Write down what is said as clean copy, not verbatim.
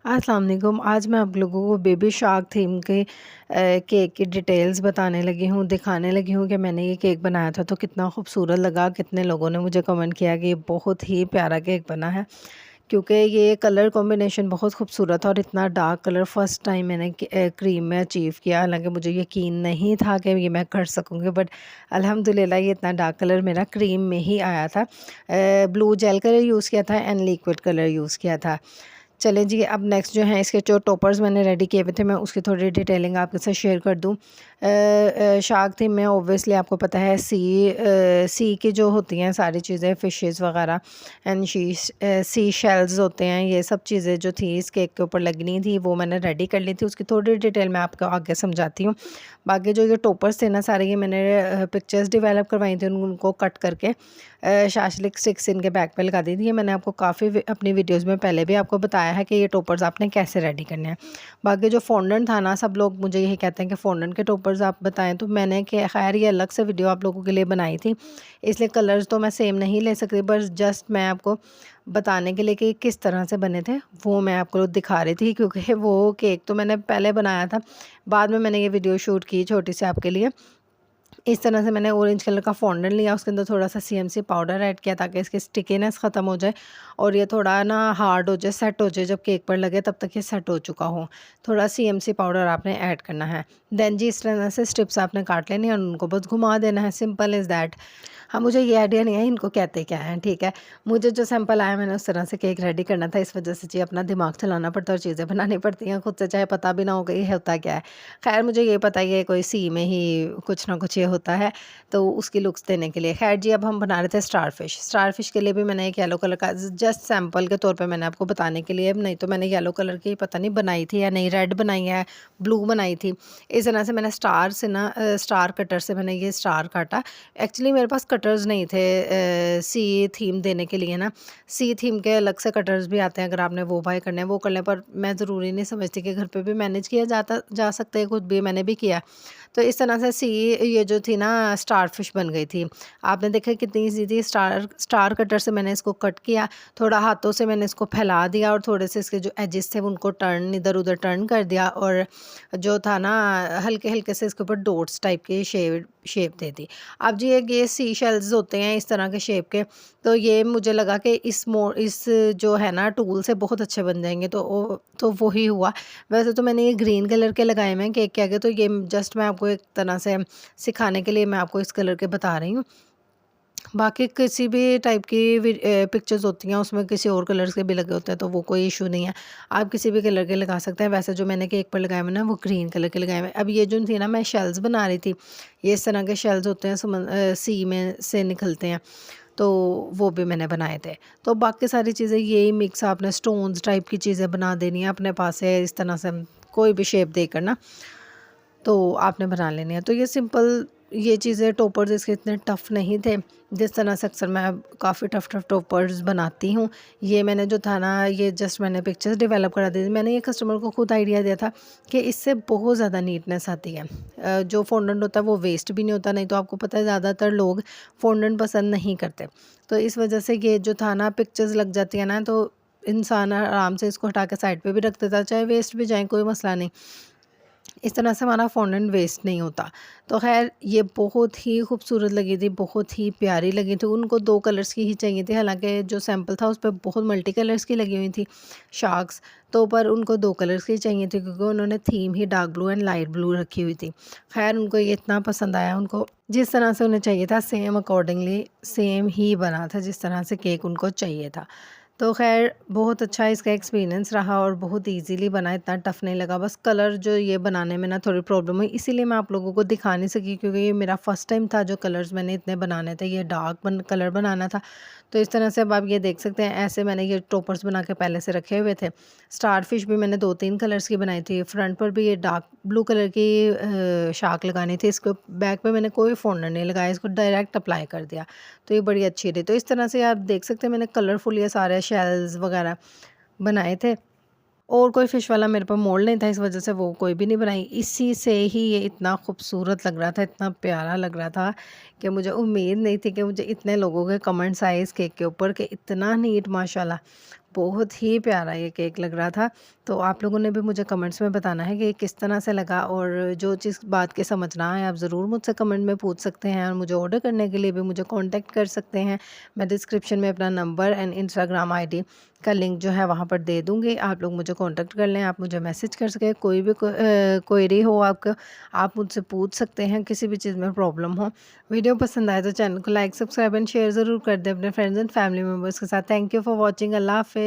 अस्सलाम वालेकुम। आज मैं आप लोगों को बेबी शार्क थीम के केक की डिटेल्स बताने लगी हूँ, दिखाने लगी हूँ कि मैंने ये केक बनाया था तो कितना खूबसूरत लगा। कितने लोगों ने मुझे कमेंट किया कि ये बहुत ही प्यारा केक बना है, क्योंकि ये कलर कॉम्बिनेशन बहुत खूबसूरत था और इतना डार्क कलर फर्स्ट टाइम मैंने क्रीम में अचीव किया। हालांकि मुझे यकीन नहीं था कि ये मैं कर सकूँगी, बट अल्हम्दुलिल्लाह ये इतना डार्क कलर मेरा क्रीम में ही आया था। ब्लू जेल कलर यूज़ किया था एंड लिक्विड कलर यूज़ किया था। चलें जी, अब नेक्स्ट जो है इसके जो टॉपर्स मैंने रेडी किए हुए थे, मैं उसकी थोड़ी डिटेलिंग आपके साथ शेयर कर दूँ। शार्क थीम में ऑब्वियसली आपको पता है सी की जो होती हैं सारी चीज़ें, फ़िशेस वगैरह एंड सी शेल्स होते हैं, ये सब चीज़ें जो थी इस केक के ऊपर लगनी थी वो मैंने रेडी कर ली थी। उसकी थोड़ी डिटेल मैं आपको आगे समझाती हूँ। बाकी जो ये टॉपर्स थे ना सारे, ये मैंने पिक्चर्स डेवलप करवाई थी, उनको कट करके शाशलिक स्टिक्स इनके बैक पे लगा दी थी। ये मैंने आपको काफ़ी अपनी वीडियोस में पहले भी आपको बताया है कि ये टॉपर्स आपने कैसे रेडी करने हैं। बाकी जो फॉन्डेंट था ना, सब लोग मुझे यही कहते हैं कि फॉन्डेंट के टॉपर्स आप बताएं, तो मैंने कि खैर ये अलग से वीडियो आप लोगों के लिए बनाई थी, इसलिए कलर्स तो मैं सेम नहीं ले सकती, बस जस्ट मैं आपको बताने के लिए कि किस तरह से बने थे वो मैं आपको दिखा रही थी, क्योंकि वो केक तो मैंने पहले बनाया था, बाद में मैंने ये वीडियो शूट की छोटी सी आपके लिए। इस तरह से मैंने ऑरेंज कलर का फॉन्डेंट लिया, उसके अंदर थोड़ा सा सीएमसी पाउडर ऐड किया ताकि इसकी स्टिकीनेस ख़त्म हो जाए और ये थोड़ा ना हार्ड हो जाए, सेट हो जाए। जब केक पर लगे तब तक ये सेट हो चुका हो। थोड़ा सीएमसी पाउडर आपने ऐड करना है। देन जी इस तरह से स्ट्रिप्स आपने काट लेनी है और उनको बस घुमा देना है, सिंपल इज़ दैट। हाँ, मुझे ये आइडिया नहीं है इनको कहते क्या हैं, ठीक है। मुझे जो सैंपल आया मैंने उस तरह से केक रेडी करना था, इस वजह से जी अपना दिमाग चलाना पड़ता है और चीज़ें बनानी पड़ती हैं खुद से, चाहे पता भी ना हो कि ये होता क्या है। खैर मुझे ये पता ही है कोई सी में ही कुछ ना कुछ ये होता है, तो उसकी लुक्स देने के लिए। खैर जी अब हम बना रहे थे स्टार फिश। स्टार फिश के लिए भी मैंने एक येलो कलर का जस्ट सैंपल के तौर पे मैंने आपको बताने के लिए, नहीं तो मैंने येलो कलर की पता नहीं बनाई थी या नहीं, रेड बनाई है, ब्लू बनाई थी। इस तरह से मैंने स्टार से ना स्टार कटर से मैंने ये स्टार काटा। एक्चुअली मेरे पास कटर्स नहीं थे सी थीम देने के लिए ना। सी थीम के अलग से कटर्स भी आते हैं, अगर आपने वो बाय करने हैं वो कर लें, पर मैं ज़रूरी नहीं समझती कि घर पे भी मैनेज किया जा सकता है, खुद भी मैंने भी किया। तो इस तरह से सी ये जो थी ना स्टार फिश बन गई थी। आपने देखा कितनी ईज़ी थी। स्टार स्टार कटर से मैंने इसको कट किया, थोड़ा हाथों से मैंने इसको फैला दिया और थोड़े से इसके जो एजेस थे उनको टर्न इधर-उधर टर्न कर दिया और जो था ना हल्के-हल्के से इसके ऊपर डॉट्स टाइप की शेप दे दी। अब जी ये सी शेल्स होते हैं इस तरह के शेप के, तो ये मुझे लगा कि इस जो है ना टूल से बहुत अच्छे बन जाएँगे, तो वही हुआ। वैसे तो मैंने ये ग्रीन कलर के लगाए हुए हैं केक के आगे, तो ये जस्ट मैं आपको एक तरह से सिखाने के लिए मैं आपको इस कलर के बता रही हूँ। बाकी किसी भी टाइप की पिक्चर्स होती हैं उसमें किसी और कलर्स के भी लगे होते हैं, तो वो कोई इशू नहीं है, आप किसी भी कलर के लगा सकते हैं। वैसे जो मैंने केक पर लगाए हुए ना वो ग्रीन कलर के लगाए हुए हैं। अब ये जो थी ना मैं शेल्स बना रही थी, ये इस तरह के शेल्स होते हैं सी में से निकलते हैं, तो वो भी मैंने बनाए थे। तो बाकी सारी चीज़ें यही मिक्स आपने स्टोन्स टाइप की चीज़ें बना देनी है अपने पास है, इस तरह से कोई भी शेप देकर ना तो आपने बना लेनी है। तो ये सिंपल ये चीज़ें टॉपर्स इसके इतने टफ़ नहीं थे, जिस तरह से अक्सर मैं काफ़ी टफ़ टॉपर्स बनाती हूँ। ये मैंने जो था ना ये जस्ट मैंने पिक्चर्स डेवलप करा दी थी। मैंने ये कस्टमर को खुद आइडिया दिया था कि इससे बहुत ज़्यादा नीटनेस आती है। जो फॉन्डेंट होता है वो वेस्ट भी नहीं होता, नहीं तो आपको पता है ज़्यादातर लोग फॉन्डेंट पसंद नहीं करते। तो इस वजह से ये जो था ना पिक्चर्स लग जाती है ना, तो इंसान आराम से इसको हटा के साइड पे भी रख देता, चाहे वेस्ट भी जाए कोई मसला नहीं। इस तरह से हमारा फॉन्डेंट वेस्ट नहीं होता। तो ख़ैर ये बहुत ही खूबसूरत लगी थी, बहुत ही प्यारी लगी थी। उनको 2 कलर्स की ही चाहिए थी, हालाँकि जो सैंपल था उस पे बहुत मल्टी कलर्स की लगी हुई थी शार्क्स, तो पर उनको 2 कलर्स की चाहिए थी क्योंकि उन्होंने theme he dark blue and light blue रखी हुई थी। ख़ैर उनको ये इतना पसंद आया, उनको जिस तरह से उन्हें चाहिए था सेम अकॉर्डिंगली सेम ही बना था जिस तरह से केक उनको चाहिए था। तो ख़ैर बहुत अच्छा इसका एक्सपीरियंस रहा और बहुत इजीली बना, इतना टफ़ नहीं लगा। बस कलर जो ये बनाने में ना थोड़ी प्रॉब्लम हुई, इसीलिए मैं आप लोगों को दिखा नहीं सकी, क्योंकि ये मेरा फ़र्स्ट टाइम था जो कलर्स मैंने इतने बनाने थे, ये कलर बनाना था। तो इस तरह से अब आप ये देख सकते हैं, ऐसे मैंने ये टॉपर्स बना के पहले से रखे हुए थे। स्टार फिश भी मैंने 2-3 कलर्स की बनाई थी। फ्रंट पर भी ये डार्क ब्लू कलर की शार्क लगानी थी। इसको बैक पे मैंने कोई फॉन्डेंट नहीं लगाया, इसको डायरेक्ट अप्लाई कर दिया, तो ये बड़ी अच्छी रही। तो इस तरह से आप देख सकते हैं मैंने कलरफुल ये सारे शेल्स वगैरह बनाए थे, और कोई फ़िश वाला मेरे पास मोल्ड नहीं था, इस वजह से वो कोई भी नहीं बनाई। इसी से ही ये इतना खूबसूरत लग रहा था, इतना प्यारा लग रहा था कि मुझे उम्मीद नहीं थी कि मुझे इतने लोगों के कमेंट्स आए इस केक के ऊपर कि इतना नीट माशाल्लाह। बहुत ही प्यारा ये केक लग रहा था। तो आप लोगों ने भी मुझे कमेंट्स में बताना है कि किस तरह से लगा, और जो चीज़ बात के समझ ना आए आप ज़रूर मुझसे कमेंट में पूछ सकते हैं, और मुझे ऑर्डर करने के लिए भी मुझे कॉन्टैक्ट कर सकते हैं। मैं डिस्क्रिप्शन में अपना नंबर एंड इंस्टाग्राम आईडी का लिंक जो है वहाँ पर दे दूँगी। आप लोग मुझे कॉन्टैक्ट कर लें, आप मुझे मैसेज कर सकें, कोई भी क्वेरी हो आपका, आप मुझसे पूछ सकते हैं, किसी भी चीज़ में प्रॉब्लम हो। वीडियो पसंद आए तो चैनल को लाइक, सब्सक्राइब एंड शेयर ज़रूर कर दें अपने फ्रेंड्स एंड फैमिली मेम्बर्स के साथ। Thank you for watching. अल्लाह हाफ़िज़।